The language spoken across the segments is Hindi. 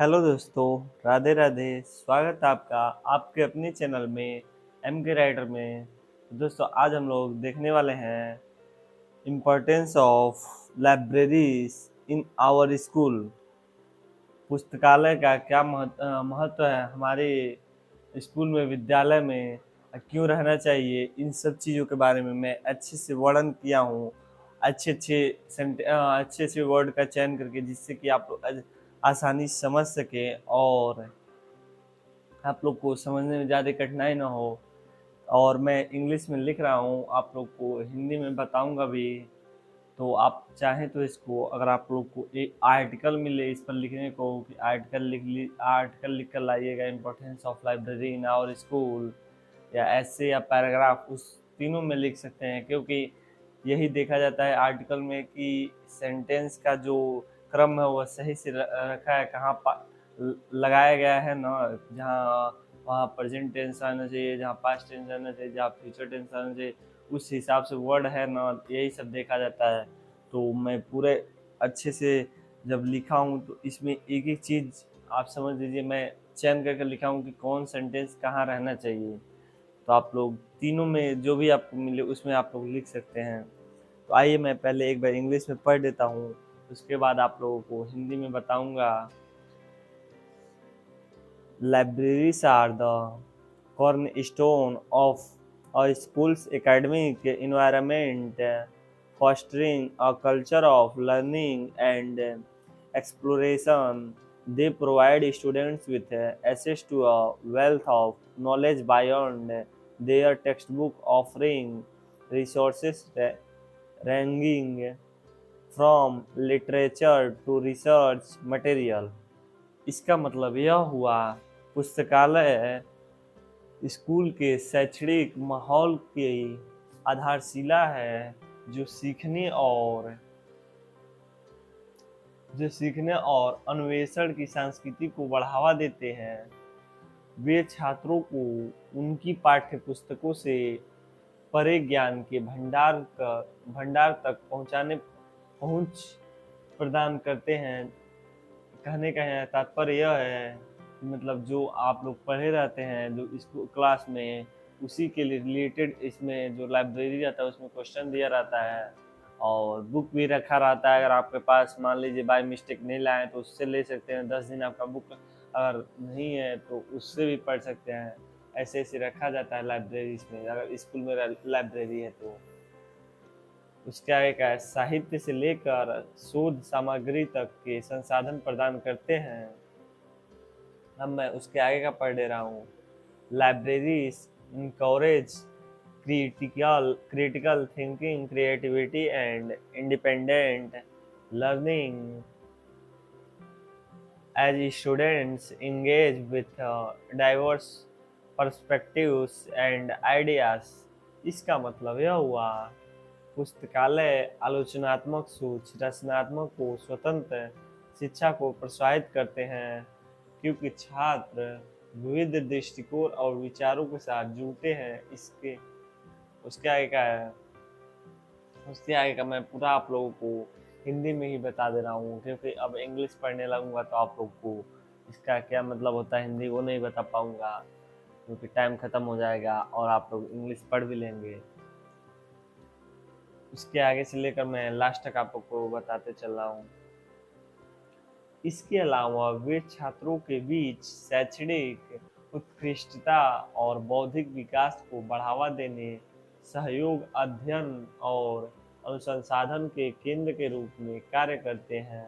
हेलो दोस्तों, राधे राधे। स्वागत है आपका आपके अपने चैनल में एम के राइटर में। दोस्तों, आज हम लोग देखने वाले हैं importance of libraries in our school. पुस्तकालय का क्या महत्व है हमारे स्कूल में, विद्यालय में, क्यों रहना चाहिए, इन सब चीज़ों के बारे में मैं अच्छे से वर्णन किया हूँ। अच्छे अच्छे वर्ड का चयन करके, जिससे कि आप लोग आसानी से समझ सके और आप लोग को समझने में ज़्यादा कठिनाई ना हो। और मैं इंग्लिश में लिख रहा हूँ, आप लोग को हिंदी में बताऊँगा भी। तो आप चाहें तो इसको, अगर आप लोग को एक आर्टिकल मिले इस पर लिखने को कि आर्टिकल लिख कर लाइएगा, importance of library in our school, या ऐसे या पैराग्राफ, उस तीनों में लिख सकते हैं। क्योंकि यही देखा जाता है आर्टिकल में कि सेंटेंस का जो क्रम है वह सही से रखा है, कहाँ लगाया गया है ना, जहाँ वहाँ प्रेजेंट टेंस आना चाहिए, जहाँ पास्ट टेंस आना चाहिए, जहाँ फ्यूचर टेंस आना चाहिए, उस हिसाब से वर्ड है ना, यही सब देखा जाता है। तो मैं पूरे अच्छे से जब लिखा हूँ तो इसमें एक एक चीज़ आप समझ लीजिए, मैं चयन करके लिखा हूँ कि कौन सेंटेंस कहाँ रहना चाहिए। तो आप लोग तीनों में जो भी आपको मिले उसमें आप लोग लिख सकते हैं। तो आइए मैं पहले एक बार इंग्लिश में पढ़ देता हूँ, उसके बाद आप लोगों को हिंदी में बताऊँगा। Libraries are the cornerstone of a school's academic environment, fostering a culture of learning and exploration. They provide students with access to a wealth of knowledge beyond their textbook, offering resources ranging from literature to research material। इसका मतलब यह हुआ, पुस्तकालय स्कूल के शैक्षणिक माहौल की आधारशिला है, जो सीखने और अन्वेषण की संस्कृति को बढ़ावा देते हैं। वे छात्रों को उनकी पाठ्य पुस्तकों से परे ज्ञान के भंडार तक पहुंच प्रदान करते हैं। कहने का है तात्पर्य यह है कि मतलब जो आप लोग पढ़े रहते हैं जो स्कूल क्लास में, उसी के लिए रिलेटेड इसमें जो लाइब्रेरी रहता है उसमें क्वेश्चन दिया रहता है और बुक भी रखा रहता है। अगर आपके पास मान लीजिए बाय मिस्टेक नहीं लाए तो उससे ले सकते हैं। 10 दिन आपका बुक अगर नहीं है तो उससे भी पढ़ सकते हैं। ऐसे ऐसे रखा जाता है लाइब्रेरी में, अगर स्कूल में लाइब्रेरी है तो। उसके आगे का है, साहित्य से लेकर शोध सामग्री तक के संसाधन प्रदान करते हैं। अब मैं उसके आगे का पढ़ दे रहा हूँ। Libraries encourage critical thinking, creativity and independent learning as students engage with diverse perspectives and ideas। इसका मतलब यह हुआ, पुस्तकालय आलोचनात्मक सोच, रचनात्मक को स्वतंत्र शिक्षा को प्रोत्साहित करते हैं, क्योंकि छात्र विविध दृष्टिकोण और विचारों के साथ जुड़ते हैं। इसके उसके आगे का है, उसके आगे का मैं पूरा आप लोगों को हिंदी में ही बता दे रहा हूँ, क्योंकि अब इंग्लिश पढ़ने लगूंगा तो आप लोग को इसका क्या मतलब होता है हिंदी वो नहीं बता पाऊंगा, क्योंकि टाइम ख़त्म हो जाएगा और आप लोग इंग्लिश पढ़ भी लेंगे। उसके आगे से लेकर मैं लास्ट तक आप लोग को बताते चल रहा हूँ। इसके अलावा वे छात्रों के बीच शैक्षणिक उत्कृष्टता और बौद्धिक विकास को बढ़ावा देने, सहयोग, अध्ययन और अनुसंधान के केंद्र के रूप में कार्य करते हैं।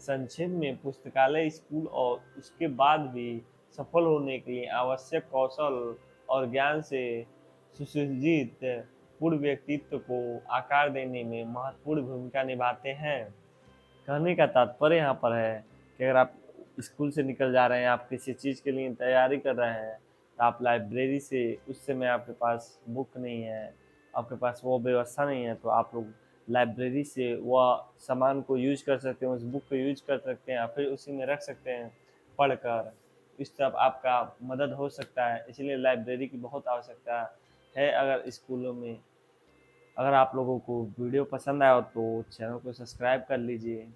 संक्षेप में, पुस्तकालय स्कूल और उसके बाद भी सफल होने के लिए आवश्यक कौशल और ज्ञान से सुसज्जित पूर्ण व्यक्तित्व को आकार देने में महत्वपूर्ण भूमिका निभाते हैं। कहने का तात्पर्य यहाँ पर है कि अगर आप स्कूल से निकल जा रहे हैं, आप किसी चीज़ के लिए तैयारी कर रहे हैं, तो आप लाइब्रेरी से, उस समय आपके पास बुक नहीं है, आपके पास वो व्यवस्था नहीं है, तो आप लोग लाइब्रेरी से वह सामान को यूज कर सकते हैं, उस बुक को यूज कर सकते हैं, फिर उसी में रख सकते हैं पढ़कर। इस तरफ आपका मदद हो सकता है, इसलिए लाइब्रेरी की बहुत आवश्यकता है अगर स्कूलों में। अगर आप लोगों को वीडियो पसंद आया हो तो चैनल को सब्सक्राइब कर लीजिए।